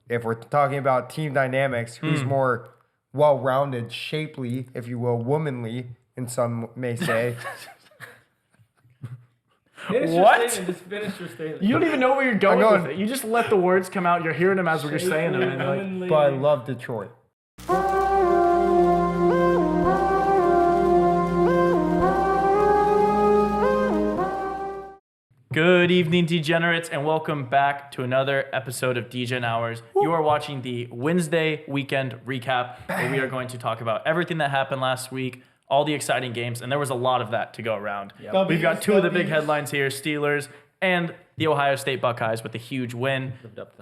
if we're talking about team dynamics, who's more well-rounded, shapely, if you will, womanly, and some may say. What? Just finish your statement. You don't even know where you're going with it. You just let the words come out. You're hearing them as we're saying them. And But I love Detroit. Good evening, degenerates, and welcome back to another episode of Degen Hours. You are watching the Wednesday weekend recap, where we are going to talk about everything that happened last week, all the exciting games, and there was a lot of that to go around. Yep. We've got two of the big headlines here, Steelers and the Ohio State Buckeyes with a huge win.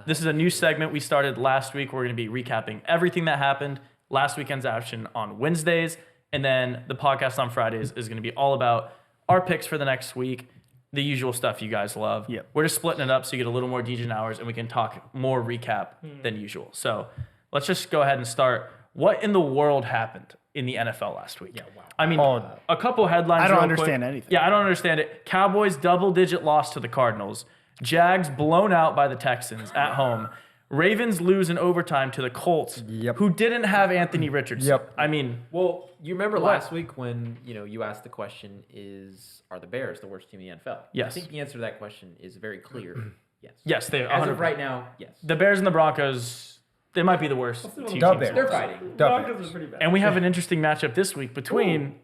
This is a new segment we started last week. We're going to be recapping everything that happened, last weekend's action on Wednesdays, and then the podcast on Fridays is going to be all about our picks for the next week, the usual stuff you guys love. Yep. We're just splitting it up so you get a little more Degen Hours and we can talk more recap than usual. So let's just go ahead and start. What in the world happened in the NFL last week? Yeah, wow. I mean, a couple headlines. I don't real understand quick. anything. Yeah, I don't understand it. Cowboys double-digit loss to the Cardinals. Jags blown out by the Texans at home. Ravens lose in overtime to the Colts, who didn't have Anthony Richardson. Yep. I mean, Well, you remember last week when you asked the question, are the Bears the worst team in the NFL? Yes. I think the answer to that question is very clear. Yes. yes, they As 100%. of right now, yes. The Bears and the Broncos, they might be the worst two teams. Bears. They're fighting. Broncos pretty bad. And we have an interesting matchup this week between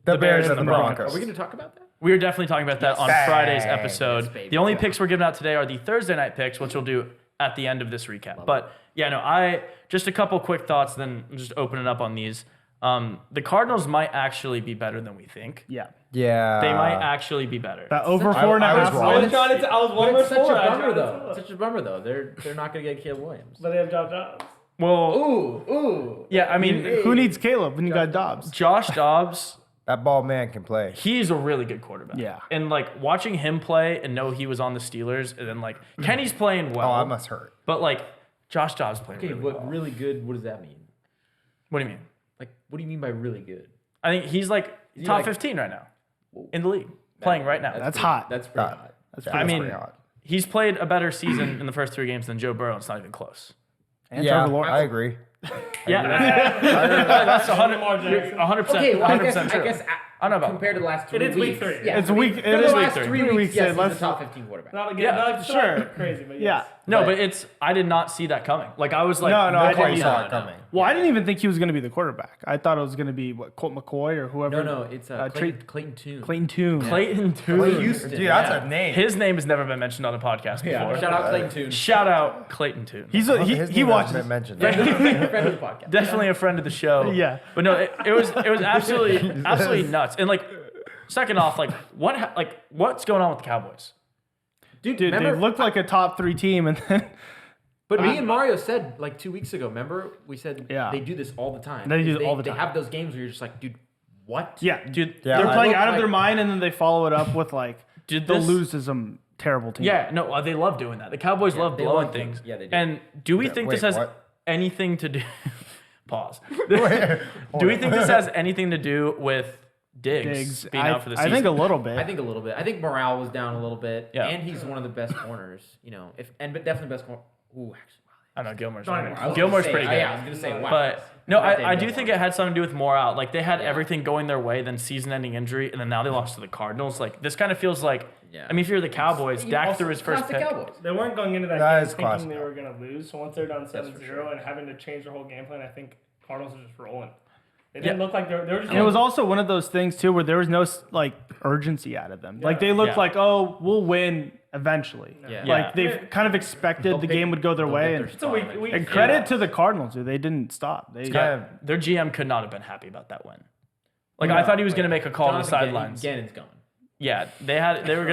The Bears and and the the Broncos. Are we going to talk about that? We are definitely talking about that on Friday's episode. Yes, baby. The only picks we're giving out today are the Thursday night picks, which we'll do at the end of this recap. But yeah, no, I just a couple quick thoughts, then just open it up on these. The Cardinals might actually be better than we think. Yeah. Yeah. They might actually be better. That over four and a I was half wrong. I wins. was one But with it's such a four. I bummer, tried to though. tell It's us. such a bummer, though. They're not going to get Caleb Williams. But they have Josh Dobbs. Well, Ooh. yeah, I mean, Who needs Caleb when you got Dobbs? Josh Dobbs, That ball man can play. he's a really good quarterback. Yeah. And like watching him play and know he was on the Steelers, and then like Kenny's playing well. Oh, I must hurt. But like Josh Dobbs playing Okay, really what well. really good, what does that mean? What do you mean? Like, what do you mean by really good? I think he's like he top like- 15 right now in the league, playing right now. That's pretty- hot. That's pretty hot. I mean, pretty hot. he's played a better season in the first 3 games than Joe Burrow. It's not even close. And Yeah, Trevor Lawrence. I agree. Yeah, that's 100%. Okay, well, I 100% guess, true. I don't know about compared to the last 3 It is week weeks. 3. Yeah, It's I mean, week- for it the is last week 3 3 weeks, yes, he's let's- a top 15 quarterback. Not again. Yeah, Not sure. Crazy, but Yeah. yes. No, but I did not see that coming. Like I was like, No, I Nobody didn't saw either. it coming. Well, I didn't even think he was going to be the quarterback. I thought it was going to be Colt McCoy or whoever. No, it's Clayton Tune. Clayton Tune. Clayton Tune. Houston. Dude, that's a name. His name has never been mentioned on a podcast before. Yeah, shout out Clayton Tune. Shout out Clayton Tune. His His he name hasn't watches. been mentioned. Friend of the podcast. Definitely a friend of the show. Yeah. But no, it was absolutely nuts. And like, second off, like what's going on with the Cowboys? Dude, Dude, remember, they looked like a top 3 team, and then but me and Mario said like 2 weeks ago, remember? We said Yeah. they do this all the time. They do it all the time. They have those games where you're just like, dude, what? yeah, Dude, Yeah, they're I playing look out of like- their mind, and then they follow it up with like Did they'll this- lose to some terrible team. Yeah, no, they love doing that. The Cowboys love they blowing love doing- things. yeah, they do. And do we think this wait, has what? anything to do? Pause. Hold Do we on. think this has anything to do with Diggs, Diggs. being out for the I season? think a little bit. I think a little bit. I think morale was down a little bit. Yeah. And he's one of the best corners, but definitely best corner. Ooh, actually, wow. I don't know. Gilmore's Don't pretty even- good. I was Gilmore's Say, pretty good. Yeah, I was gonna say, wow. But no, Not I that do good. think it had something to do with morale. Like they had everything going their way, then season-ending injury, and then now they lost to the Cardinals. Like this kind of feels like. Yeah. I mean, if you're the Cowboys, Dak Also, threw his first classic pick. Cowboys. They weren't going into that That game is thinking classic. they were going to lose. So once they're down 7-0 sure. and having to change their whole game plan, I think Cardinals are just rolling. It didn't look like they were just And it was also one of those things too where there was no like urgency out of them. Like they looked Yeah. like, oh, we'll win eventually. Yeah. Like they've kind of expected the game would go their way. It's a week. And credit to the Cardinals, dude. They didn't stop. They Their GM could not have been happy about that win. Like I thought he was going to make a call to the sidelines. Gannon's gone. Yeah, they were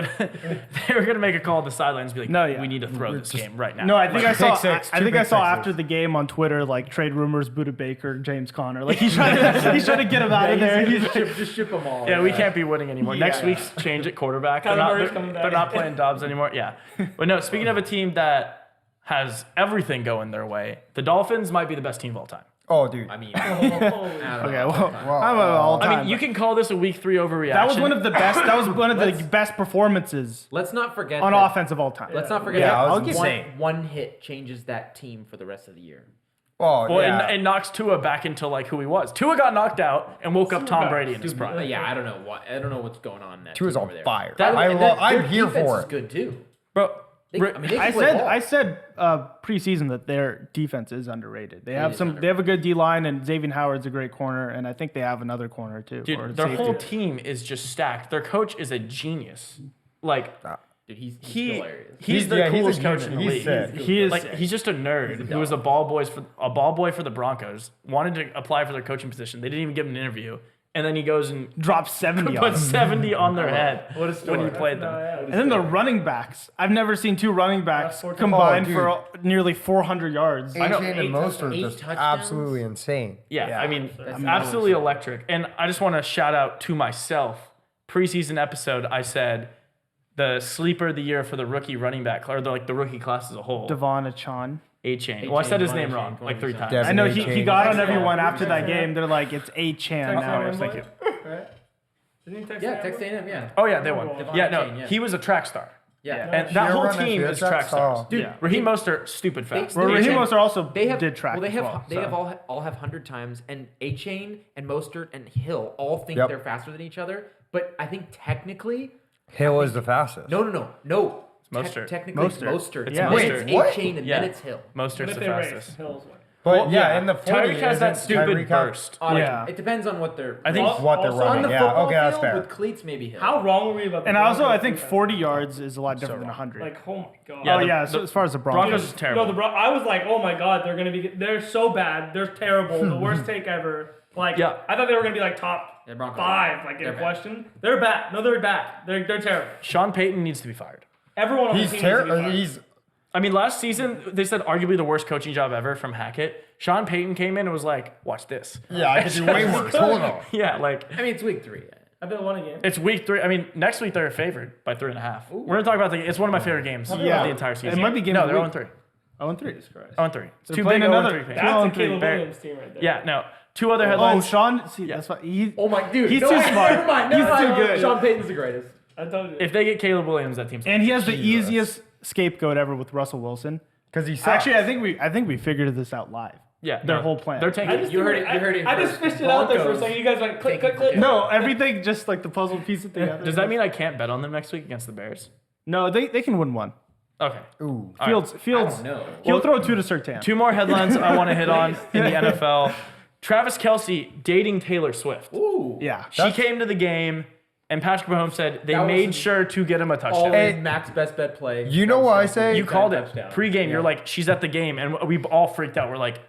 gonna make a call to the sidelines, and be like, No, yeah. we need to throw this game right now. No, I think I saw. pick six, I two think I pick saw sixes. after the game on Twitter, like trade rumors, Buda Baker, James Conner. Like he's trying to get him out of there. Just ship them all. Yeah, we can't be winning anymore. Next week's change at quarterback. They're Kyler not, Murray's they're, coming back. they're not playing Dobbs anymore. Yeah, but no. Speaking of a team that has everything going their way, the Dolphins might be the best team of all time. Oh, dude. I mean, Okay, well, I'm all I time. mean, you can call this a week 3 overreaction. that was one of the best. That was one of the best performances let's not forget on that- offense of all time. Let's not forget Yeah, that I was one, insane. one hit changes that team for the rest of the year. Oh, Well, yeah. it knocks Tua back into like who he was. Tua got knocked out and woke up Tom Brady in his prime. Yeah, I don't know what. I don't know what's going on. In that Tua's team on over there. fire. By the way, and I'm their here defense for is it. good too. Bro, They can I play said ball. I said preseason that their defense is underrated. They have is some. They have a good D line, and Xavier Howard's a great corner, and I think they have another corner too. or dude, their safety. whole team is just stacked. Their coach is a genius. Like Dude, he's he's hilarious. the yeah, he's a coolest coach in the genius. league. He's sick. He is Like he's just a nerd who was a ball boy for the Broncos. Wanted to apply for their coaching position. They didn't even give him an interview, and then he goes and dropped 70 on put them. 70 on their head What a story. when he played them. And then the running backs. I've never seen two running backs 14. combined Oh, for nearly 400 yards. know, Adrian and Most are eight just touchdowns? absolutely insane. Yeah, I mean, That's absolutely electric. And I just want to shout out to myself. Preseason episode, I said the sleeper of the year for the rookie running back, or the rookie class as a whole. Devon Achane. A-Chain. Well, I said his Devon name A-Chain, wrong come like on, 3 you times. said. I know he Definitely got on Texas everyone A&M. after that game. They're like, it's A-Chan now. A&M It's like, right? Didn't he text Yeah, A&M? Texas A&M. Yeah. Oh, yeah, they won. Devon Yeah, no, A-Chain, yeah. he was a track star. Yeah. And that She whole run that team shit. is Track track stars. star. Dude, Raheem Mostert, stupid fast. well, They- Raheem Mostert also They have did track. Well, they as have well, they so. have all have 100 times, and A-Chain and Mostert and Hill all think Yep. they're faster than each other. But I think technically, Hill is the fastest. no. Mostert. Technically, Mostert. Mostert. It's Yeah. Mostert. It's What? A-Chain and Yeah. then it's Hill. Mostert's But the if they race, fastest. Hill's win. But Well, yeah, in the 40, Tyreek has that isn't stupid Tyreek have- burst. Yeah. It depends on what they're. I think what they're Also- on running. the Yeah, football okay, that's field fair. with cleats, maybe Hill. How wrong were we about the And also, I Broncos think defense? 40 yards is a lot different than 100. Like, oh my god. Yeah, oh, the- yeah, so the as far as the Broncos Broncos. is terrible. No, I was like, oh my god, they're so bad. They're terrible. The worst take ever. Like, Yeah. I thought they were gonna be like top Yeah, Broncos. 5, like in They're a bad. question. They're bad. No, they're bad. They're terrible. Sean Payton needs to be fired. Everyone on He's the team needs to be terrible. fired. He's I mean, last season, they said arguably the worst coaching job ever from Hackett. Sean Payton came in and was like, watch this. yeah, I could do way worse. Hold on. Yeah, like, I mean, it's week 3. I bet won a game. it's week 3. I mean, next week they're favored by 3.5. We're going to talk about it's one of my favorite games of Yeah. the entire season. It might be game No, of the they're week. 0-3. 0-3. 0-3. It's They're too playing big another- 0-3 fans. That's a 2-3 Caleb Bear. Williams team right there. Yeah, no. 2 other Oh, headlines. Sean. See, that's why he. Oh my dude, He's no, too wait, smart. Never mind. He's too good. Sean Payton's the greatest. I told you. If they get Caleb Williams, that team's And he has the easiest scapegoat ever with Russell Wilson. Because he sucks. Actually, I think we figured this out live. yeah, their no, whole plan. They're I tanking. just You heard think- it- you heard it I just first. fished it out there for a Broncos. second. You guys like click, click, click. No, everything just like the puzzle piece it together. Does that mean I can't bet on them next week against the Bears? No, they can win one. Okay. Ooh. Fields, I don't know. he'll throw 2 to Surtain. 2 more headlines I want to hit on in the NFL. Travis Kelce dating Taylor Swift. Ooh. Yeah. She came to the game, and Patrick Mahomes said they That was made an- sure to get him a touchdown. Always Hey, Max best bet play. You know what I say? You called it touchdown. pre-game. You're like, she's at the game, and we all freaked out. We're like,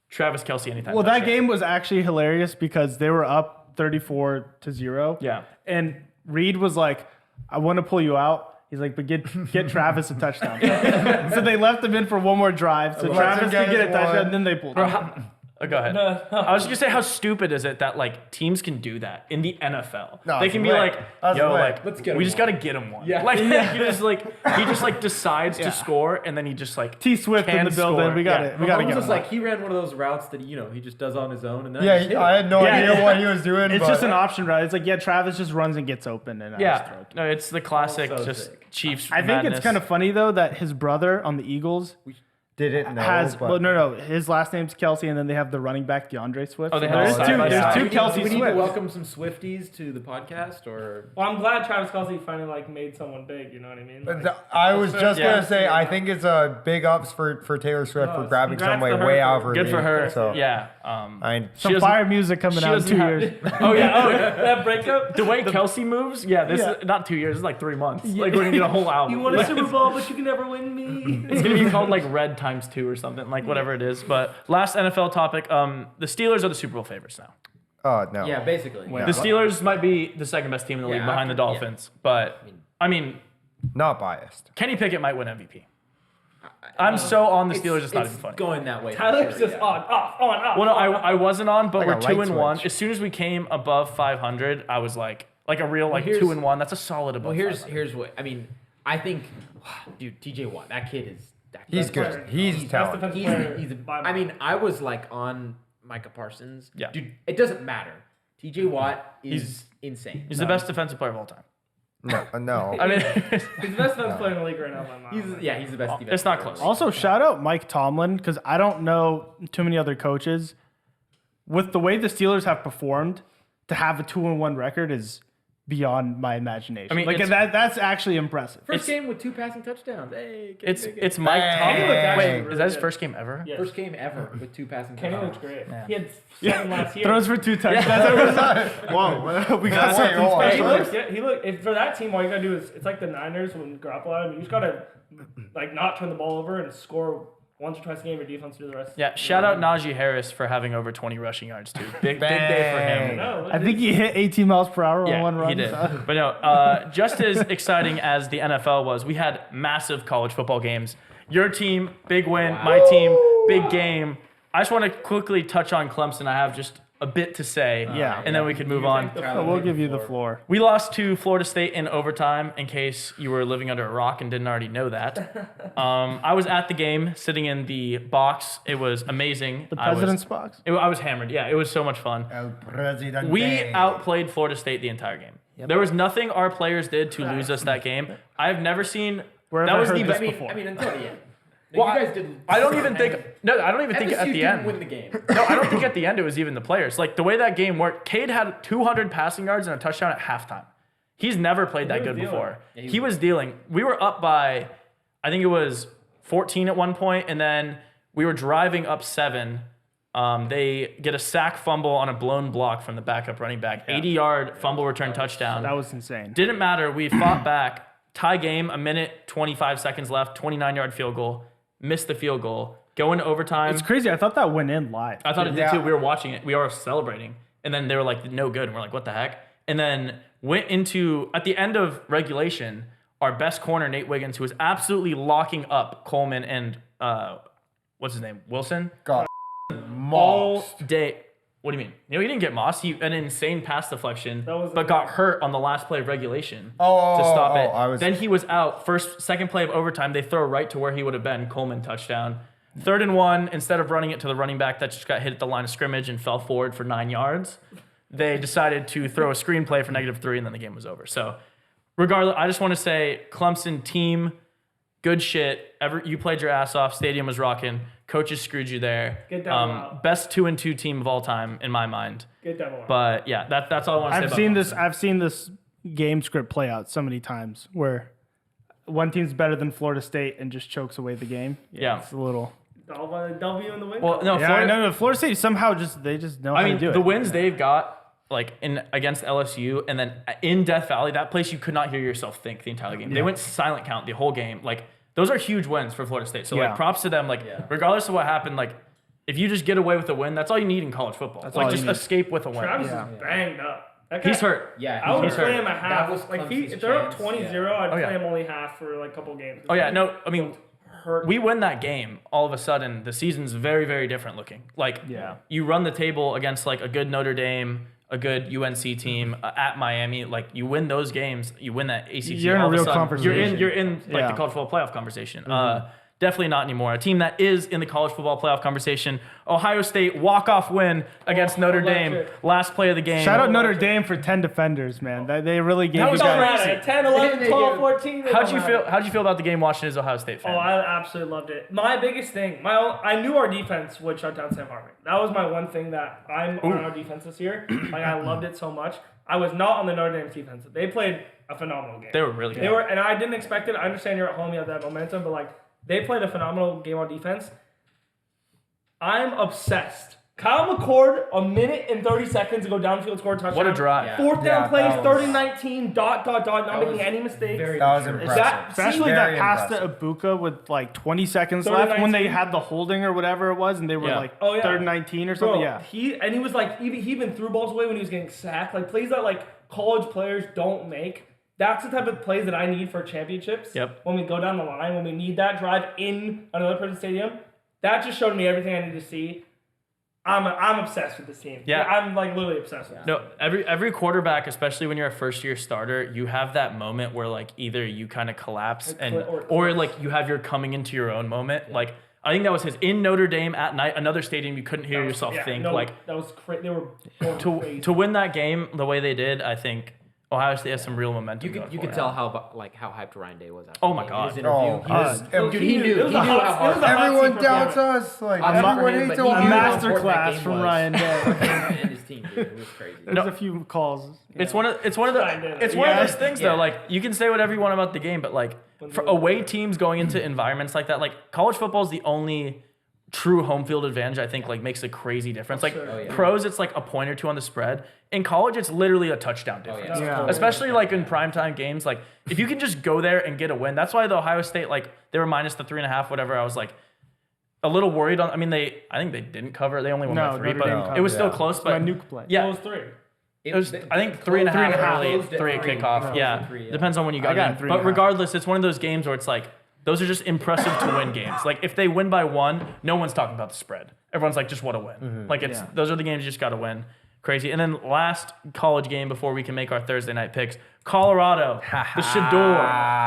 Travis Kelce anytime. Well, that touchdown. game was actually hilarious because they were up 34-0. Yeah. And Reed was like, I want to pull you out. He's like, but get Travis a touchdown. So they left him in for one more drive. So Let Travis him could get get a his touchdown, one. and then they pulled him. Go ahead. I was just gonna say, how stupid is it that like teams can do that in the NFL? No, They it's can be lit. like, That's yo, lit. like, Let's get we him just one. gotta get him one. Yeah. Like, he just like decides to score, and then he just like T Swift in can the building. score. We got Yeah. it. We got to Mahomes get was him. like he ran one of those routes that he just does on his own, and then Yeah, just hit I it. had no Yeah, idea yeah. what he was doing. It's but just an option, right? It's like, yeah, Travis just runs and gets open. And I just throw Yeah, it. no, it's the classic So just sick. Chiefs. I think it's kind of funny, though, that his brother on the Eagles didn't know. has, but well, no, his last name's Kelsey, and then they have the running back DeAndre Swift. Oh, they So have there's side two, by there's side. two Do we Kelsey Do we need to Swifts. welcome some Swifties to the podcast, or Well, I'm glad Travis Kelce finally like made someone big. You know what I mean? Like, I was just Yeah. gonna say, I think it's a big ups for Taylor Swift for No, grabbing congrats somebody to her way for- out of her good for league. her. So Yeah. I She Some doesn't- fire music coming she out in doesn't 2 have- years. Oh yeah. that breakup. The way Kelsey moves, yeah, this Yeah. is not 2 years. It's like 3 months. Like we're gonna get a whole album. You won a Like, Super Bowl, but you can never win me. It's gonna be called like Red times 2 or something, like whatever it is. But last NFL topic, the Steelers are the Super Bowl favorites now. Oh no. yeah, basically. Wait, The Steelers might be the second best team in the league Yeah, behind the after- yeah. Dolphins, but I mean, Not biased. Kenny Pickett might win MVP. I'm so on the Steelers, it's not even funny. Going that way. for Tyler's sure, just yeah. on, off, on, off. Well, no, on, off. I wasn't on, but Like we're a light 2-1. switch. As soon as we came above 500, I was like a real like here's- 2-1. That's a solid above. Well, here's 500. what I mean. I think, dude, TJ Watt, that kid is. He's Best player. good. He's Best talented. defensive He's, player he's by I mean, I was like on Micah Parsons. Yeah. Dude, it doesn't matter. TJ Watt is insane. He's the best defensive player of all time. No. I mean, He's the best defensive player in the league right now. By my mind. He's the best defensive it's not player in close. the league. Also, shout out Mike Tomlin because I don't know too many other coaches. With the way the Steelers have performed, to have a 2-1 record is beyond my imagination. I mean, like it's- that's actually impressive. First game with 2 passing touchdowns. Hey, it's Mike Bang. Tomlin. Kenny looked actually Wait, really is that his good. first game ever? Yeah. First game ever with 2 passing Kenny touchdowns. looks great. Yeah. He had 7 last year. Throws for 2 touchdowns. Whoa, we got Wait, something hold on. He special. looks. Yeah, he look. If for that team, all you gotta do is it's like the Niners when Garoppolo had him. You just gotta like not turn the ball over and score once or twice a game. Your defense do the rest. Yeah, shout out Najee Harris for having over 20 rushing yards too. Big day for him. No, I think he hit 18 miles per hour on one run. he did. so- But no, just as exciting as the NFL was, we had massive college football games. Your team, big win. Wow. My team, big game. I just want to quickly touch on Clemson. I have just a bit to say, Yeah. and then we can move on. So we'll give you the floor. We lost to Florida State in overtime, in case you were living under a rock and didn't already know that. I was at the game, sitting in the box. It was amazing. The president's box. I was hammered. Yeah, it was so much fun. El Presidente. We outplayed Florida State the entire game. There was nothing our players did to lose us that game. I've never seen. Where have that I was heard the this best. before? I mean, until the end. Well, You guys did. I don't even think. No, I don't even think FSU at the didn't end. win the game. No, I don't think at the end it was even the players. Like the way that game worked, Cade had 200 passing yards and a touchdown at halftime. He's never played that was good dealing. before. Yeah, He was dealing. We were up by, I think it was 14 at one point, and then we were driving up 7. They get a sack fumble on a blown block from the backup running back. 80-yard fumble return touchdown. That was insane. Didn't matter. We fought back. Tie game, a minute, 25 seconds left, 29-yard field goal. Missed the field goal. Go into overtime. It's crazy. I thought that went in live. I thought it did Yeah. too. We were watching it. We were celebrating. And then they were like, no good. And we're like, what the heck? And then went into, at the end of regulation, our best corner, Nate Wiggins, who was absolutely locking up Coleman and, what's his name? Wilson? Got All mossed. day. What do you mean? No, he didn't get mossed. He an insane pass deflection, That was but got hurt on the last play of regulation Oh, to stop it. I was- Then he was out. Second play of overtime, they throw right to where he would have been. Coleman touchdown. 3rd and 1, instead of running it to the running back that just got hit at the line of scrimmage and fell forward for 9 yards, they decided to throw a screenplay for -3, and then the game was over. So, regardless, I just want to say, Clemson team, good shit. You played your ass off. Stadium was rocking. Coaches screwed you there. Get down out. Best 2-2 team of all time in my mind. Get devil out. But yeah, that's all I want to say. I've seen this game script play out so many times where one team's better than Florida State and just chokes away the game. Yeah. It's a little. W in the win. Well, no, Yeah, Florida, no, Florida State somehow they just know I how mean, to do it. the wins they've got, like against LSU, and then in Death Valley, that place you could not hear yourself think the entire game. They went silent count the whole game. Like those are huge wins for Florida State. So Yeah. like props to them. Like regardless of what happened, like if you just get away with a win, that's all you need in college football. all Like you just need. escape with a win. Travis Yeah. is banged up. That guy- He's hurt. Yeah, I would He's play hurt. him at half. That was Like Clemson's if they're up chance, 20-0, yeah. I'd Oh, yeah. play him only half for like a couple games. Oh yeah, no, I mean hurt. we win that game, all of a sudden the season's very, very different looking. Like Yeah. you run the table against like a good Notre Dame, a good UNC team at Miami. Like you win those games, you win that ACC. You're in all a of real sudden, conversation. You're in like Yeah. the college football playoff conversation. Definitely not anymore. A team that is in the college football playoff conversation. Ohio State walk-off win against Notre Dame. electric. Last play of the game. Shout out Notre Dame for 10 defenders, man. They really gave That you was guys. crazy. 10, 11, They 12, do. 14. they How'd don't you matter. feel? How'd you feel about the game watching as Ohio State fan? Oh, I absolutely loved it. My biggest thing, I knew our defense would shut down Sam Hartman. That was my one thing that I'm on our defense this year. Like I loved it so much. I was not on the Notre Dame defense. They played a phenomenal game. They were really good. They were, and I didn't expect it. I understand you're at home, you have that momentum, but like they played a phenomenal game on defense. I'm obsessed. Kyle McCord, a minute and 30 seconds to go downfield, score a touchdown. What a drive. Yeah. Fourth Yeah, down plays, that was- 30-19, not That making was any mistakes. very That was mature. impressive. That- Especially Very that pass to impressive. Ibuka with like 20 seconds Third left and when they 19. had the holding or whatever it was, and they were Yeah. like Oh, yeah. 3rd and 19 or something. Bro, Yeah. he was like he even threw balls away when he was getting sacked. Like plays that like college players don't make. That's the type of plays that I need for championships. Yep. When we go down the line, when we need that drive in another person's stadium, that just showed me everything I need to see. I'm obsessed with this team. Yeah. I'm like literally obsessed with this. No, every quarterback, especially when you're a first year starter, you have that moment where like either you kind of collapse Or and cl- or or close. like you have your coming into your own moment. Like I think that was his in Notre Dame at night, another stadium you couldn't hear yourself think. No, Like that was crazy. They were going crazy. to win that game the way they did, I think Ohio State has some real momentum. You could tell how hyped Ryan Day was after. Oh my the game. God. His interview. Oh, He knew. It was He a knew hot- how it hard. was a hot everyone seat doubts performance. us. Like I'm everyone for him, hates but he A knew Ohio. how master important that class game from was. Ryan Day. And his team, dude. It was crazy. There's a few calls. It's one of the Yeah. those things though. Like you can say whatever you want about the game, but like for away teams going into environments like that, like college football is the only true home field advantage. I think like makes a crazy difference. Like Sure. Oh, yeah. pros, it's like a point or two on the spread. In college, it's literally a touchdown difference. Yeah. Especially like in primetime games, like if you can just go there and get a win. That's why the Ohio State, like they were minus the 3.5, whatever. I was like a little worried on. I mean, I think they didn't cover. They only won by No, 3, Notre but Dame it covered. was still Yeah. close. My But nuke play. It yeah, was 3. it was, I think 3.5 early, Closed at 3 at three. kickoff. Closed Yeah. at three, yeah. Depends on when you I got got in. 3.5. But regardless, it's one of those games where it's like, those are just impressive to win games. Like if they win by 1, no one's talking about the spread. Everyone's like, just what a win. Like those are the games you just got to win. Crazy. And then last college game before we can make our Thursday night picks, Colorado, the Shador,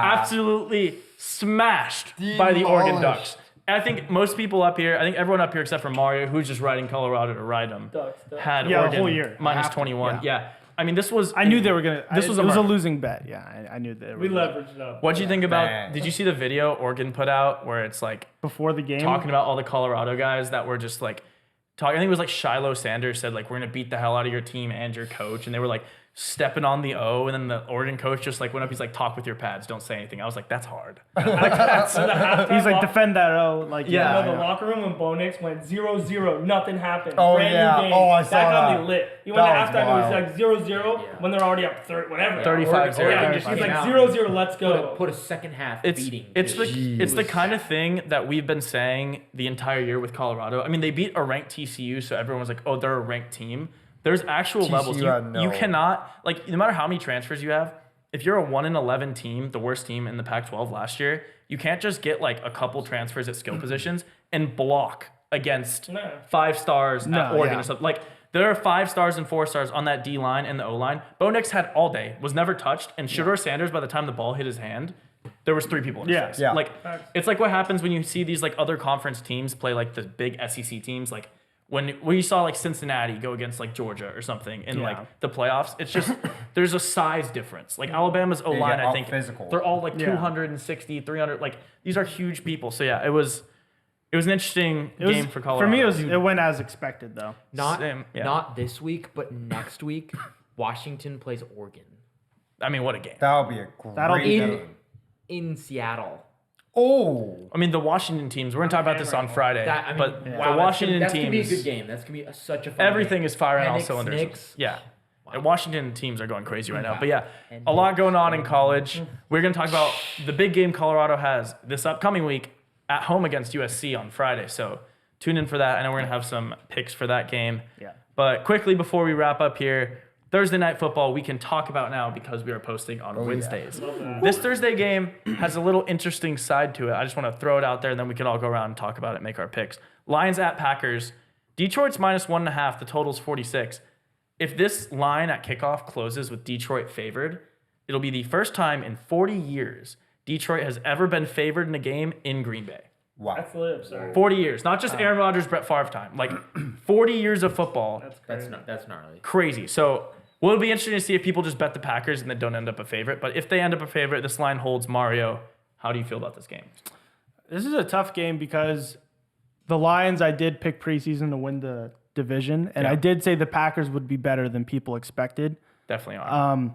absolutely smashed by the Oregon Demolished. Ducks. And I think most people up here, I think everyone up here except for Mario, who's just riding Colorado to ride them, Ducks. had Yeah, the Oregon whole year. minus Have to, 21. yeah. Yeah. I mean, this was. I knew they were gonna. This was it was a murder. losing bet. Yeah, I knew they were. We leveraged it up. What'd you think about? Bang. Did you see the video Oregon put out where it's like before the game. talking about all the Colorado guys that were just like talking? I think it was like Shiloh Sanders said like we're gonna beat the hell out of your team and your coach, and they were like stepping on the O, and then the Oregon coach just like went up. He's like, talk with your pads, don't say anything. I was like, that's hard. He's like defend that O. Like Yeah. The locker room when Bo Nix went 0-0, nothing happened. Oh, Brand yeah. new game. Oh, I saw that. got that. me lit. He went That to was halftime, it wild. was like 0-0 Yeah. when they're already up 30, whatever. 35-0. Yeah, He's he's like out. 0-0, let's go. Put a second half It's beating. it's dude. the it's the kind of thing that we've been saying the entire year with Colorado. I mean, they beat a ranked TCU, so everyone was like, "Oh, they're a ranked team." There's actual TCU levels. had You no- cannot like no matter how many transfers you have. If you're a 1-11 team, the worst team in the Pac-12 last year, you can't just get like a couple transfers at skill positions and block against No. 5 stars at No, Oregon yeah. or something. Like there are 5 stars and 4 stars on that D line and the O line. Bo Nix had all day, was never touched, and Shador Sanders, by the time the ball hit his hand, there was 3 people in his Yeah. face. Yeah. Like it's like what happens when you see these like other conference teams play like the big SEC teams, like when you saw like Cincinnati go against like Georgia or something in Yeah. like the playoffs. It's just there's a size difference. Like Alabama's O line, get I think out-physical. they're all like Yeah. 260, 300. Like these are huge people. So yeah, it was an interesting It was, game for Colorado. For me, it went as expected though. Not Same, yeah. not this week, but next week, Washington plays Oregon I mean, what a game. That'll be a great That'll be in game. in Seattle. Oh, I mean, the Washington teams. We're gonna talk about this on Friday, That I mean, but wow, the Washington that's teams. gonna be a good game. That's gonna be such a fun Everything game. is firing on all Penix, cylinders. Knicks. Yeah. And Washington teams are going crazy right now. Wow. But yeah, And a lot going on in college. We're going to talk about the big game Colorado has this upcoming week at home against USC on Friday. So tune in for that. I know we're going to have some picks for that game. Yeah. But quickly before we wrap up here, Thursday night football we can talk about now because we are posting on Wednesdays. This Thursday game has a little interesting side to it. I just want to throw it out there and then we can all go around and talk about it, make our picks. Lions at Packers. Detroit's minus 1.5. The total's 46. If this line at kickoff closes with Detroit favored, it'll be the first time in 40 years Detroit has ever been favored in a game in Green Bay. wow. That's literally absurd. 40 years. Not just Aaron Rodgers, Brett Favre time. Like 40 years of football. That's crazy. That's gnarly. Crazy. So well, it'll be interesting to see if people just bet the Packers and then don't end up a favorite. But if they end up a favorite, this line holds. Mario, how do you feel about this game? This is a tough game because the Lions, I did pick preseason to win the division, and Yeah. I did say the Packers would be better than people expected. Definitely are.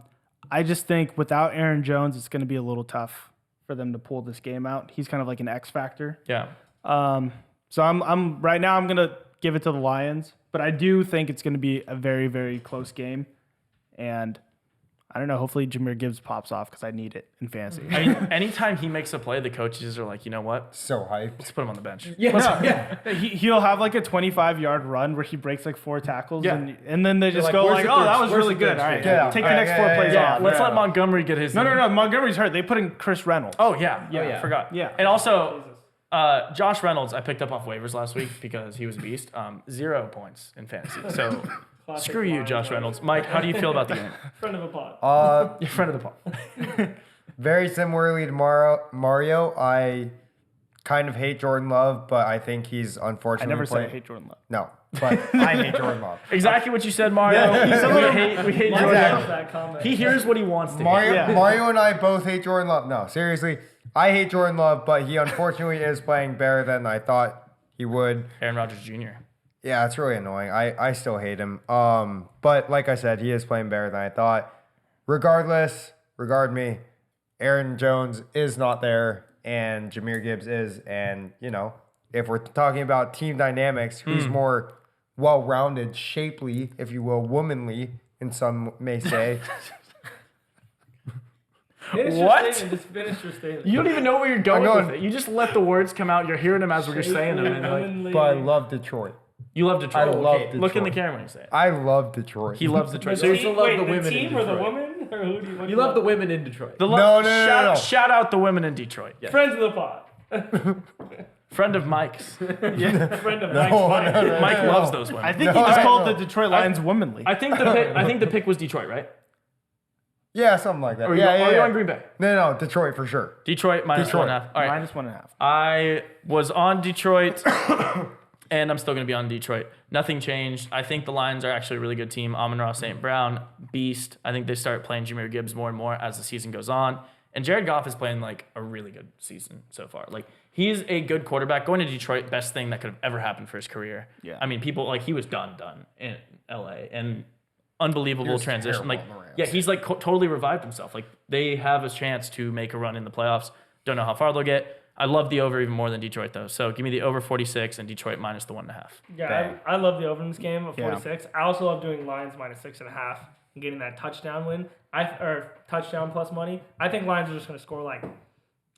I just think without Aaron Jones, it's going to be a little tough for them to pull this game out. He's kind of like an X factor. Yeah. So I'm right now I'm going to give it to the Lions, but I do think it's going to be a very, very close game. And I don't know, hopefully Jameer Gibbs pops off because I need it in fantasy. I mean, anytime he makes a play, the coaches are like, you know what? So hyped. Let's put him on the bench. Yeah. He'll have like a 25-yard run where he breaks like 4 tackles, Yeah. and then they just like, go "Where's like, the oh, third- that was where's really the good. third All right, string?" Yeah. take All the right, next 4 yeah, plays yeah, off. Let's Yeah. let Montgomery get his. No, Montgomery's hurt. They put in Chris Reynolds. Oh, yeah. Yeah. I forgot. Yeah. And also, Josh Reynolds, I picked up off waivers last week because he was a beast. 0 points in fantasy. So Classic screw you, Lions Josh way. Reynolds. Mike, how do you feel about the game? Friend of a pod. You're friend of the pod. Very similarly to Mario, I kind of hate Jordan Love, but I think he's I unfortunately never said playing. I hate Jordan Love. No, but I hate Jordan Love. Exactly what you said, Mario. we hate Mike Jordan. loves that comment. He hears what he wants to Mario, hear. Yeah. Mario and I both hate Jordan Love. No, seriously, I hate Jordan Love, but he unfortunately is playing better than I thought he would. Aaron Rodgers Jr. Yeah, it's really annoying. I still hate him. But like I said, he is playing better than I thought. Regardless, regard me, Aaron Jones is not there, and Jahmyr Gibbs is. And, you know, if we're talking about team dynamics, who's more well-rounded, shapely, if you will, womanly, and some may say. Finish What? Your statement. Just finish your statement. You don't even know where you're going going- with it. You just let the words come out. You're hearing them as we're saying them. And like, But I love Detroit. you love Detroit. I love Okay, Look in the Detroit. camera when you say it. I love Detroit. He loves Detroit. So you still love Wait, the women in team or the Detroit. woman? Or who do you, what do You love the women in Detroit. The No, no. Shout out the women in Detroit. Yes. Friends of the pod. Friend of Mike's. Friend of Mike's wife. no. Mike loves those women. I think No, he just I called know. the Detroit Lions womanly. I think the pick was Detroit, right? Yeah, something like that. Or you Yeah, on yeah. Green Bay? No, Detroit for sure. Detroit minus Detroit. 1.5. All right. Minus 1.5. I was on Detroit, and I'm still going to be on Detroit. Nothing changed. I think the Lions are actually a really good team. Amon-Ra St. Brown, beast. I think they start playing Jahmyr Gibbs more and more as the season goes on. And Jared Goff is playing like a really good season so far. Like, he's a good quarterback. Going to Detroit, best thing that could have ever happened for his career. Yeah. I mean, people, like, he was done in LA. And unbelievable was transition. terrible Like, on the Rams. yeah, he's like totally revived himself. Like, they have a chance to make a run in the playoffs. Don't know how far they'll get. I love the over even more than Detroit though. So give me the over 46 and Detroit minus the 1.5. Yeah, I love the over in this game of Yeah. 46. I also love doing Lions minus 6.5 and getting that touchdown win. Or touchdown plus money. I think Lions are just going to score like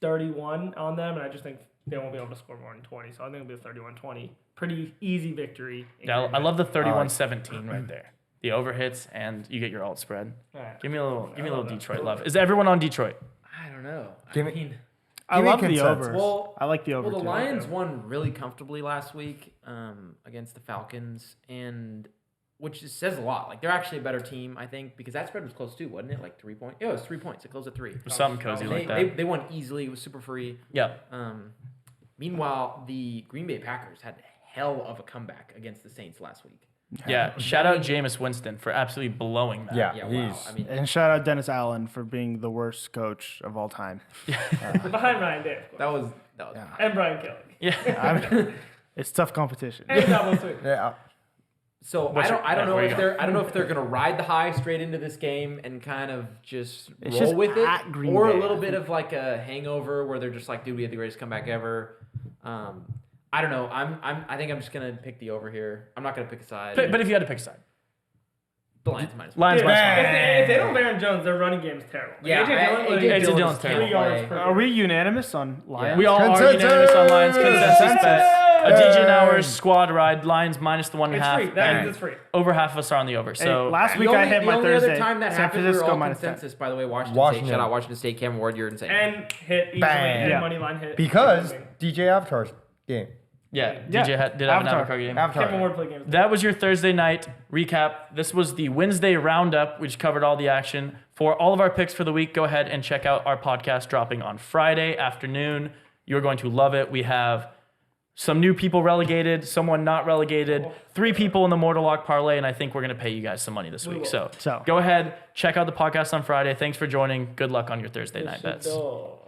31 on them, and I just think they won't be able to score more than 20. So I think it'll be a 31-20. Pretty easy victory. in Yeah, Green I Bay. love the 31-17 right there. The over hits and you get your alt spread. All right. Give me a little love that. Detroit love. Is everyone on Detroit? I don't know. Give I me- mean, I Give me love the consensus. overs. Well- I like the over well, the too. Lions won really comfortably last week against the Falcons, and which just says a lot. Like, they're actually a better team, I think, because that spread was close too, wasn't it? Like 3 points. Yeah, it was 3 points. It closed at 3. Something cozy like that. They won easily. It was super free. Yeah. Meanwhile, the Green Bay Packers had hell of a comeback against the Saints last week. Yeah. Shout out Jameis Winston for absolutely blowing that. Yeah, Yeah, wow. he's I mean, And shout out Dennis Allen for being the worst coach of all time. Behind Ryan Day, of course. that was And Brian Kelly. Yeah. It's tough competition. And Double Sweet. yeah. So What's I don't where know you if going? I don't know if they're gonna ride the high straight into this game and kind of just It's roll just with it, at Green or Bay. a little bit of like a hangover where they're just like, dude, we had the greatest comeback ever. I don't know. I think I'm just gonna pick the over here. I'm not gonna pick a side. But if you had to pick a side. the Lions minus. Lions Dude, minus if they don't have Aaron Jones, their running game is terrible. Like, Yeah, AJ Dillon's Dillon's like terrible. 3 yards per Are we unanimous on Lions? We all are Consensus! unanimous on Lions. Consensus bet. A DJ Hey. Hours squad ride. Lions minus the 1.5. It's free. That and means it's free. over half of us are on the over. Hey, So last week The I only, hit the my only Thursday. other time that San happened, we were Francisco all minus 10. consensus. By the way, Washington Washington. State. Shout out Washington State. Cameron Ward, you're insane. And hit easily. Bang. And Yeah. money line hit. Because DJ Avatar's game. yeah, Yeah. DJ did have an Avatar. Avatar game. Avatar. Kevin Ward play games. That was your Thursday night recap. This was the Wednesday roundup, which covered all the action. For all of our picks for the week, go ahead and check out our podcast dropping on Friday afternoon. You're going to love it. We have some new people relegated, someone not relegated, 3 people in the Mortal Lock parlay, and I think we're going to pay you guys some money this week. will. So So. go ahead, check out the podcast on Friday. Thanks for joining. Good luck on your Thursday night bets. Oh.